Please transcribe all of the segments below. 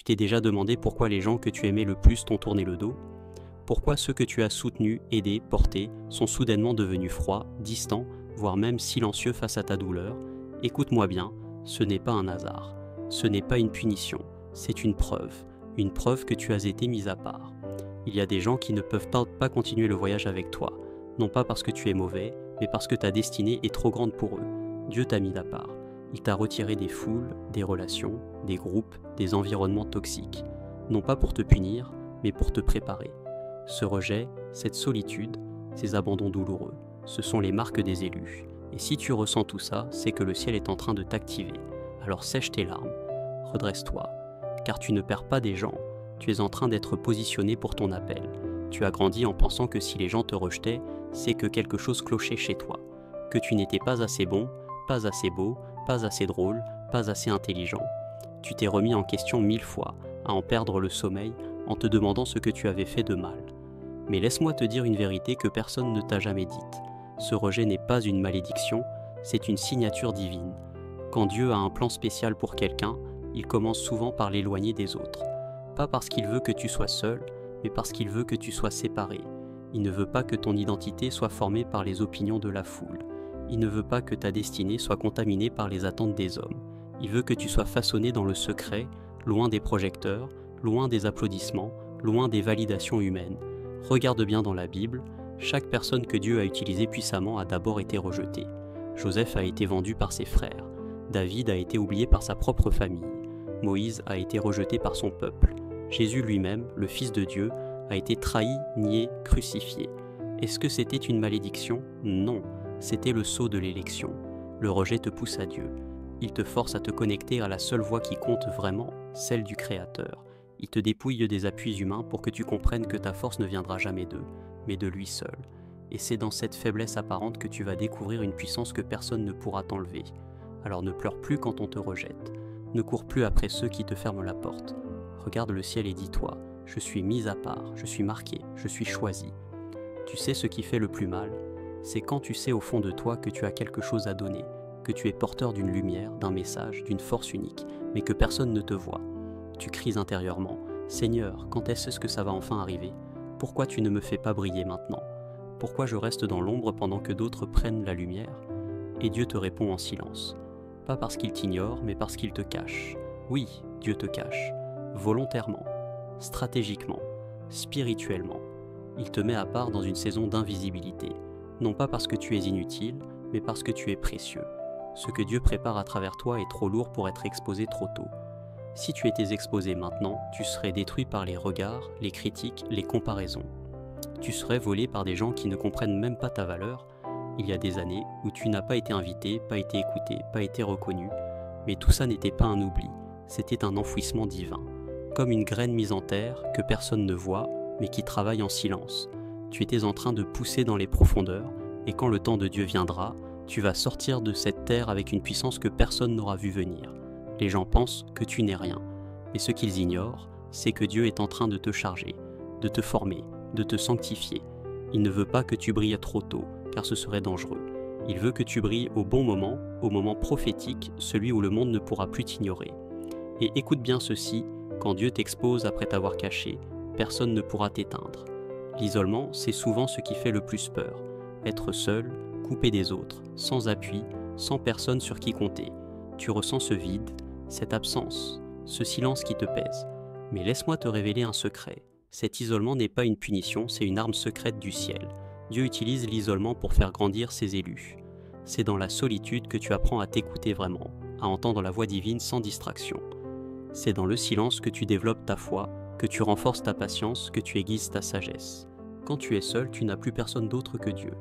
t'ai déjà demandé pourquoi les gens que tu aimais le plus t'ont tourné le dos? Pourquoi ceux que tu as soutenus, aidés, portés sont soudainement devenus froids, distants, voire même silencieux face à ta douleur? Écoute-moi bien, ce n'est pas un hasard, ce n'est pas une punition, c'est une preuve que tu as été mis à part. Il y a des gens qui ne peuvent pas continuer le voyage avec toi, non pas parce que tu es mauvais, mais parce que ta destinée est trop grande pour eux. Dieu t'a mis à part. Il t'a retiré des foules, des relations, des groupes, des environnements toxiques, non pas pour te punir, mais pour te préparer. Ce rejet, cette solitude, ces abandons douloureux, ce sont les marques des élus. Et si tu ressens tout ça, c'est que le ciel est en train de t'activer. Alors sèche tes larmes, redresse-toi, car tu ne perds pas des gens, tu es en train d'être positionné pour ton appel. Tu as grandi en pensant que si les gens te rejetaient, c'est que quelque chose clochait chez toi, que tu n'étais pas assez bon, pas assez beau, pas assez drôle, pas assez intelligent. Tu t'es remis en question 1000 fois, à en perdre le sommeil, en te demandant ce que tu avais fait de mal. Mais laisse-moi te dire une vérité que personne ne t'a jamais dite. Ce rejet n'est pas une malédiction, c'est une signature divine. Quand Dieu a un plan spécial pour quelqu'un, il commence souvent par l'éloigner des autres. Pas parce qu'il veut que tu sois seul, mais parce qu'il veut que tu sois séparé. Il ne veut pas que ton identité soit formée par les opinions de la foule. Il ne veut pas que ta destinée soit contaminée par les attentes des hommes. Il veut que tu sois façonné dans le secret, loin des projecteurs, loin des applaudissements, loin des validations humaines. Regarde bien dans la Bible, chaque personne que Dieu a utilisée puissamment a d'abord été rejetée. Joseph a été vendu par ses frères. David a été oublié par sa propre famille. Moïse a été rejeté par son peuple. Jésus lui-même, le Fils de Dieu, a été trahi, nié, crucifié. Est-ce que c'était une malédiction? Non, c'était le sceau de l'élection. Le rejet te pousse à Dieu. Il te force à te connecter à la seule voix qui compte vraiment, celle du Créateur. Il te dépouille des appuis humains pour que tu comprennes que ta force ne viendra jamais d'eux, mais de lui seul. Et c'est dans cette faiblesse apparente que tu vas découvrir une puissance que personne ne pourra t'enlever. Alors ne pleure plus quand on te rejette. Ne cours plus après ceux qui te ferment la porte. Regarde le ciel et dis-toi, je suis mis à part, je suis marqué, je suis choisi. Tu sais ce qui fait le plus mal? C'est quand tu sais au fond de toi que tu as quelque chose à donner, que tu es porteur d'une lumière, d'un message, d'une force unique, mais que personne ne te voit. Tu cries intérieurement, Seigneur, quand est-ce que ça va enfin arriver? Pourquoi tu ne me fais pas briller maintenant? Pourquoi je reste dans l'ombre pendant que d'autres prennent la lumière? Et Dieu te répond en silence. Pas parce qu'il t'ignore, mais parce qu'il te cache. Oui, Dieu te cache. Volontairement, stratégiquement, spirituellement. Il te met à part dans une saison d'invisibilité. Non pas parce que tu es inutile, mais parce que tu es précieux. Ce que Dieu prépare à travers toi est trop lourd pour être exposé trop tôt. Si tu étais exposé maintenant, tu serais détruit par les regards, les critiques, les comparaisons. Tu serais volé par des gens qui ne comprennent même pas ta valeur. Il y a des années où tu n'as pas été invité, pas été écouté, pas été reconnu. Mais tout ça n'était pas un oubli, c'était un enfouissement divin. Comme une graine mise en terre que personne ne voit, mais qui travaille en silence. Tu étais en train de pousser dans les profondeurs, et quand le temps de Dieu viendra, tu vas sortir de cette terre avec une puissance que personne n'aura vu venir. Les gens pensent que tu n'es rien, mais ce qu'ils ignorent, c'est que Dieu est en train de te charger, de te former, de te sanctifier. Il ne veut pas que tu brilles trop tôt, car ce serait dangereux. Il veut que tu brilles au moment prophétique, celui où le monde ne pourra plus t'ignorer. Et écoute bien ceci, quand Dieu t'expose après t'avoir caché, personne ne pourra t'éteindre. L'isolement, c'est souvent ce qui fait le plus peur. Être seul, coupé des autres, sans appui, sans personne sur qui compter. Tu ressens ce vide, cette absence, ce silence qui te pèse. Mais laisse-moi te révéler un secret. Cet isolement n'est pas une punition, c'est une arme secrète du ciel. Dieu utilise l'isolement pour faire grandir ses élus. C'est dans la solitude que tu apprends à t'écouter vraiment, à entendre la voix divine sans distraction. C'est dans le silence que tu développes ta foi, que tu renforces ta patience, que tu aiguises ta sagesse. Quand tu es seul, tu n'as plus personne d'autre que Dieu.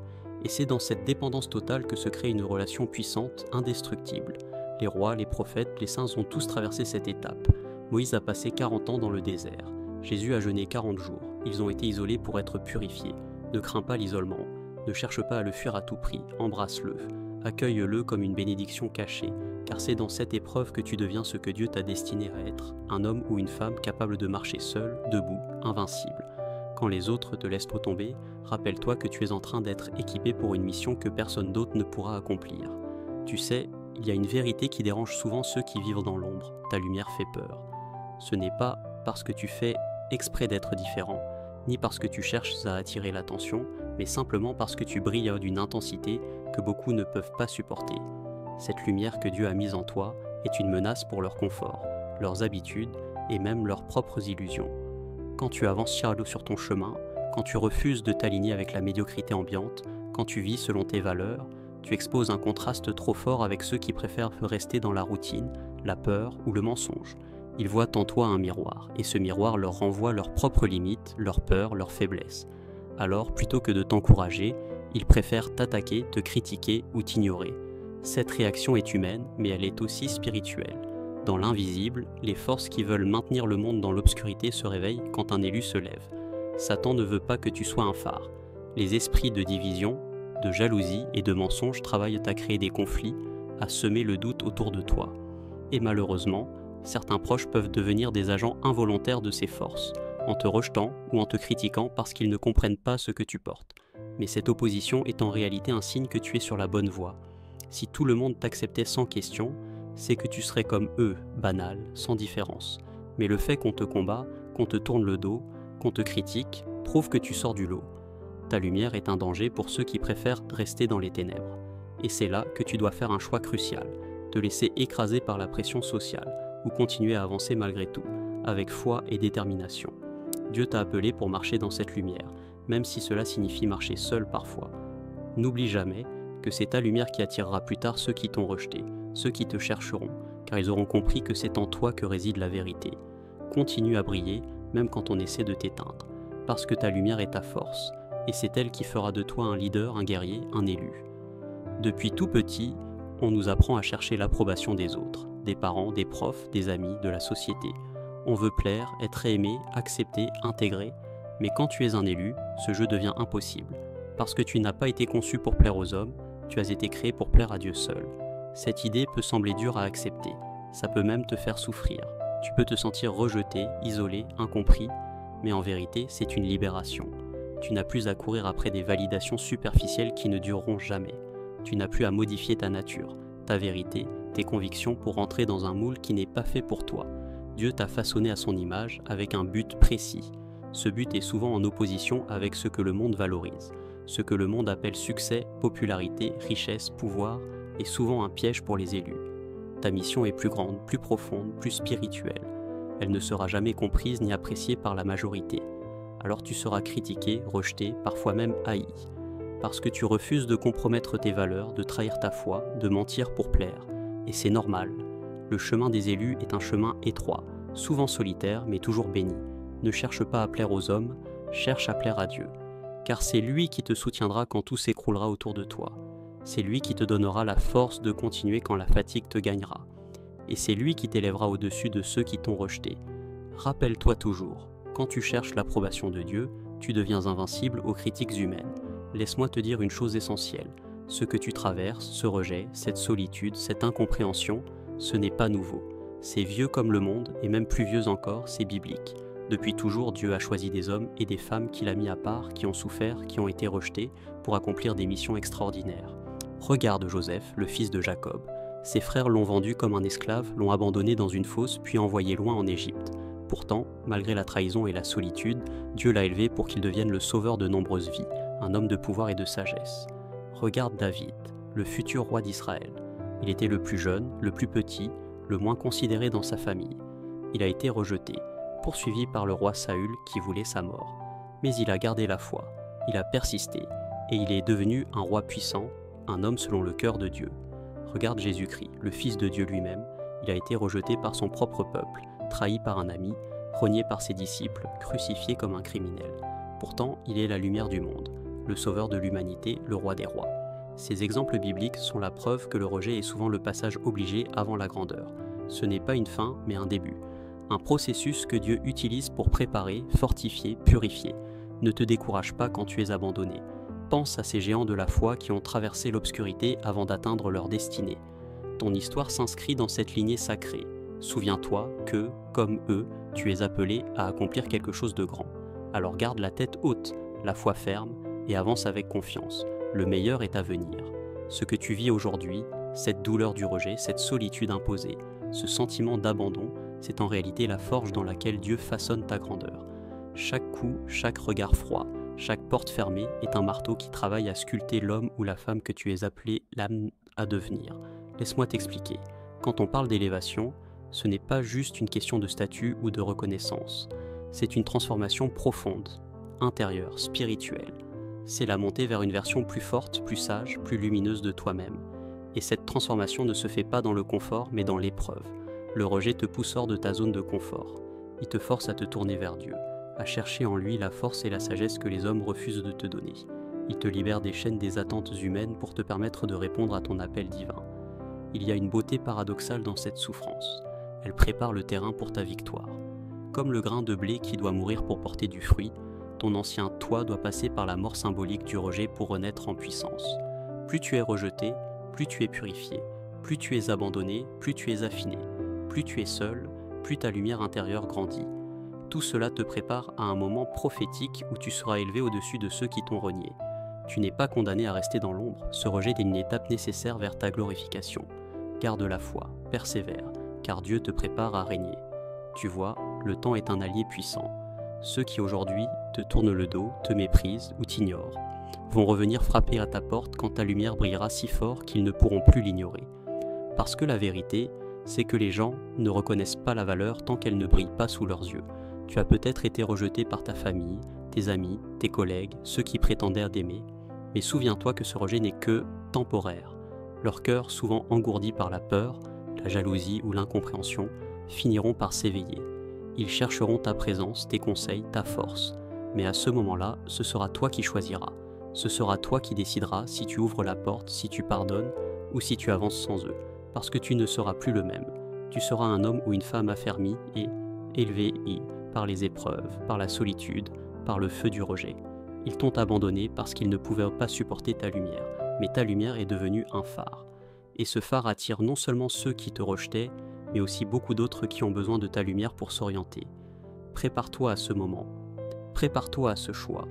Et c'est dans cette dépendance totale que se crée une relation puissante, indestructible. Les rois, les prophètes, les saints ont tous traversé cette étape. Moïse a passé 40 ans dans le désert. Jésus a jeûné 40 jours. Ils ont été isolés pour être purifiés. Ne crains pas l'isolement. Ne cherche pas à le fuir à tout prix. Embrasse-le. Accueille-le comme une bénédiction cachée, car c'est dans cette épreuve que tu deviens ce que Dieu t'a destiné à être, un homme ou une femme capable de marcher seul, debout, invincible. Quand les autres te laissent tomber, rappelle-toi que tu es en train d'être équipé pour une mission que personne d'autre ne pourra accomplir. Tu sais, il y a une vérité qui dérange souvent ceux qui vivent dans l'ombre. Ta lumière fait peur. Ce n'est pas parce que tu fais exprès d'être différent, ni parce que tu cherches à attirer l'attention, mais simplement parce que tu brilles d'une intensité que beaucoup ne peuvent pas supporter. Cette lumière que Dieu a mise en toi est une menace pour leur confort, leurs habitudes et même leurs propres illusions. Quand tu avances sur ton chemin, quand tu refuses de t'aligner avec la médiocrité ambiante, quand tu vis selon tes valeurs, tu exposes un contraste trop fort avec ceux qui préfèrent rester dans la routine, la peur ou le mensonge. Ils voient en toi un miroir, et ce miroir leur renvoie leurs propres limites, leurs peurs, leurs faiblesses. Alors, plutôt que de t'encourager, ils préfèrent t'attaquer, te critiquer ou t'ignorer. Cette réaction est humaine, mais elle est aussi spirituelle. Dans l'invisible, les forces qui veulent maintenir le monde dans l'obscurité se réveillent quand un élu se lève. Satan ne veut pas que tu sois un phare. Les esprits de division, de jalousie et de mensonge travaillent à créer des conflits, à semer le doute autour de toi. Et malheureusement, certains proches peuvent devenir des agents involontaires de ces forces, en te rejetant ou en te critiquant parce qu'ils ne comprennent pas ce que tu portes. Mais cette opposition est en réalité un signe que tu es sur la bonne voie. Si tout le monde t'acceptait sans question, c'est que tu serais comme eux, banal, sans différence. Mais le fait qu'on te combat, qu'on te tourne le dos, qu'on te critique, prouve que tu sors du lot. Ta lumière est un danger pour ceux qui préfèrent rester dans les ténèbres. Et c'est là que tu dois faire un choix crucial, te laisser écraser par la pression sociale, ou continuer à avancer malgré tout, avec foi et détermination. Dieu t'a appelé pour marcher dans cette lumière, même si cela signifie marcher seul parfois. N'oublie jamais que c'est ta lumière qui attirera plus tard ceux qui t'ont rejeté, ceux qui te chercheront, car ils auront compris que c'est en toi que réside la vérité. Continue à briller, même quand on essaie de t'éteindre, parce que ta lumière est ta force, et c'est elle qui fera de toi un leader, un guerrier, un élu. Depuis tout petit, on nous apprend à chercher l'approbation des autres, des parents, des profs, des amis, de la société. On veut plaire, être aimé, accepté, intégré, mais quand tu es un élu, ce jeu devient impossible, parce que tu n'as pas été conçu pour plaire aux hommes, tu as été créé pour plaire à Dieu seul. Cette idée peut sembler dure à accepter, ça peut même te faire souffrir. Tu peux te sentir rejeté, isolé, incompris, mais en vérité, c'est une libération. Tu n'as plus à courir après des validations superficielles qui ne dureront jamais. Tu n'as plus à modifier ta nature, ta vérité, tes convictions pour entrer dans un moule qui n'est pas fait pour toi. Dieu t'a façonné à son image avec un but précis. Ce but est souvent en opposition avec ce que le monde valorise. Ce que le monde appelle succès, popularité, richesse, pouvoir, est souvent un piège pour les élus. Ta mission est plus grande, plus profonde, plus spirituelle. Elle ne sera jamais comprise ni appréciée par la majorité. Alors tu seras critiqué, rejeté, parfois même haï. Parce que tu refuses de compromettre tes valeurs, de trahir ta foi, de mentir pour plaire. Et c'est normal. Le chemin des élus est un chemin étroit, souvent solitaire, mais toujours béni. Ne cherche pas à plaire aux hommes, cherche à plaire à Dieu. Car c'est lui qui te soutiendra quand tout s'écroulera autour de toi. C'est lui qui te donnera la force de continuer quand la fatigue te gagnera. Et c'est lui qui t'élèvera au-dessus de ceux qui t'ont rejeté. Rappelle-toi toujours, quand tu cherches l'approbation de Dieu, tu deviens invincible aux critiques humaines. Laisse-moi te dire une chose essentielle. Ce que tu traverses, ce rejet, cette solitude, cette incompréhension, ce n'est pas nouveau. C'est vieux comme le monde, et même plus vieux encore, c'est biblique. Depuis toujours, Dieu a choisi des hommes et des femmes qu'il a mis à part, qui ont souffert, qui ont été rejetés, pour accomplir des missions extraordinaires. Regarde Joseph, le fils de Jacob. Ses frères l'ont vendu comme un esclave, l'ont abandonné dans une fosse, puis envoyé loin en Égypte. Pourtant, malgré la trahison et la solitude, Dieu l'a élevé pour qu'il devienne le sauveur de nombreuses vies, un homme de pouvoir et de sagesse. Regarde David, le futur roi d'Israël. Il était le plus jeune, le plus petit, le moins considéré dans sa famille. Il a été rejeté, poursuivi par le roi Saül qui voulait sa mort. Mais il a gardé la foi, il a persisté, et il est devenu un roi puissant, un homme selon le cœur de Dieu. Regarde Jésus-Christ, le Fils de Dieu lui-même, il a été rejeté par son propre peuple, trahi par un ami, renié par ses disciples, crucifié comme un criminel. Pourtant, il est la lumière du monde, le sauveur de l'humanité, le roi des rois. Ces exemples bibliques sont la preuve que le rejet est souvent le passage obligé avant la grandeur. Ce n'est pas une fin, mais un début. Un processus que Dieu utilise pour préparer, fortifier, purifier. Ne te décourage pas quand tu es abandonné. Pense à ces géants de la foi qui ont traversé l'obscurité avant d'atteindre leur destinée. Ton histoire s'inscrit dans cette lignée sacrée. Souviens-toi que, comme eux, tu es appelé à accomplir quelque chose de grand. Alors garde la tête haute, la foi ferme et avance avec confiance. Le meilleur est à venir. Ce que tu vis aujourd'hui, cette douleur du rejet, cette solitude imposée, ce sentiment d'abandon, c'est en réalité la forge dans laquelle Dieu façonne ta grandeur. Chaque coup, chaque regard froid, chaque porte fermée est un marteau qui travaille à sculpter l'homme ou la femme que tu es appelé l'âme à devenir. Laisse-moi t'expliquer. Quand on parle d'élévation, ce n'est pas juste une question de statut ou de reconnaissance. C'est une transformation profonde, intérieure, spirituelle. C'est la montée vers une version plus forte, plus sage, plus lumineuse de toi-même. Et cette transformation ne se fait pas dans le confort, mais dans l'épreuve. Le rejet te pousse hors de ta zone de confort. Il te force à te tourner vers Dieu, à chercher en lui la force et la sagesse que les hommes refusent de te donner. Il te libère des chaînes des attentes humaines pour te permettre de répondre à ton appel divin. Il y a une beauté paradoxale dans cette souffrance. Elle prépare le terrain pour ta victoire. Comme le grain de blé qui doit mourir pour porter du fruit, ton ancien toi doit passer par la mort symbolique du rejet pour renaître en puissance. Plus tu es rejeté, plus tu es purifié. Plus tu es abandonné, plus tu es affiné. Plus tu es seul, plus ta lumière intérieure grandit. Tout cela te prépare à un moment prophétique où tu seras élevé au-dessus de ceux qui t'ont renié. Tu n'es pas condamné à rester dans l'ombre, ce rejet est une étape nécessaire vers ta glorification. Garde la foi, persévère, car Dieu te prépare à régner. Tu vois, le temps est un allié puissant. Ceux qui aujourd'hui te tournent le dos, te méprisent ou t'ignorent, vont revenir frapper à ta porte quand ta lumière brillera si fort qu'ils ne pourront plus l'ignorer. Parce que la vérité, c'est que les gens ne reconnaissent pas la valeur tant qu'elle ne brille pas sous leurs yeux. Tu as peut-être été rejeté par ta famille, tes amis, tes collègues, ceux qui prétendaient t'aimer, mais souviens-toi que ce rejet n'est que temporaire. Leur cœur, souvent engourdi par la peur, la jalousie ou l'incompréhension, finiront par s'éveiller. Ils chercheront ta présence, tes conseils, ta force. Mais à ce moment-là, ce sera toi qui choisiras. Ce sera toi qui décideras si tu ouvres la porte, si tu pardonnes ou si tu avances sans eux. Parce que tu ne seras plus le même. Tu seras un homme ou une femme affermi et élevé par les épreuves, par la solitude, par le feu du rejet. Ils t'ont abandonné parce qu'ils ne pouvaient pas supporter ta lumière. Mais ta lumière est devenue un phare. Et ce phare attire non seulement ceux qui te rejetaient, mais aussi beaucoup d'autres qui ont besoin de ta lumière pour s'orienter. Prépare-toi à ce moment. Prépare-toi à ce choix.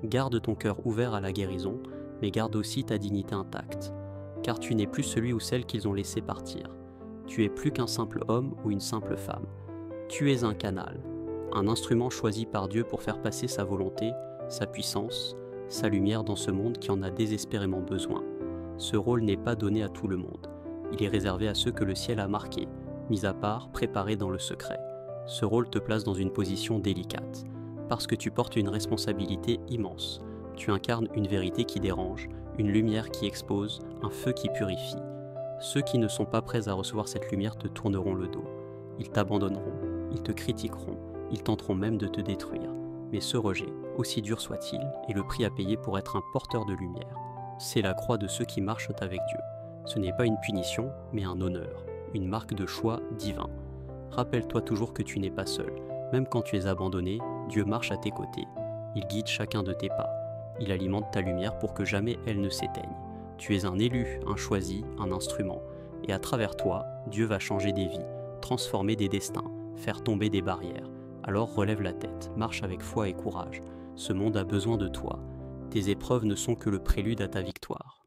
Garde ton cœur ouvert à la guérison, mais garde aussi ta dignité intacte. Car tu n'es plus celui ou celle qu'ils ont laissé partir. Tu es plus qu'un simple homme ou une simple femme. Tu es un canal, un instrument choisi par Dieu pour faire passer sa volonté, sa puissance, sa lumière dans ce monde qui en a désespérément besoin. Ce rôle n'est pas donné à tout le monde. Il est réservé à ceux que le ciel a marqués, mis à part, préparés dans le secret. Ce rôle te place dans une position délicate, parce que tu portes une responsabilité immense. Tu incarnes une vérité qui dérange, une lumière qui expose, un feu qui purifie. Ceux qui ne sont pas prêts à recevoir cette lumière te tourneront le dos. Ils t'abandonneront, ils te critiqueront, ils tenteront même de te détruire. Mais ce rejet, aussi dur soit-il, est le prix à payer pour être un porteur de lumière. C'est la croix de ceux qui marchent avec Dieu. Ce n'est pas une punition, mais un honneur, une marque de choix divin. Rappelle-toi toujours que tu n'es pas seul. Même quand tu es abandonné, Dieu marche à tes côtés. Il guide chacun de tes pas. Il alimente ta lumière pour que jamais elle ne s'éteigne. Tu es un élu, un choisi, un instrument. Et à travers toi, Dieu va changer des vies, transformer des destins, faire tomber des barrières. Alors relève la tête, marche avec foi et courage. Ce monde a besoin de toi. Tes épreuves ne sont que le prélude à ta victoire.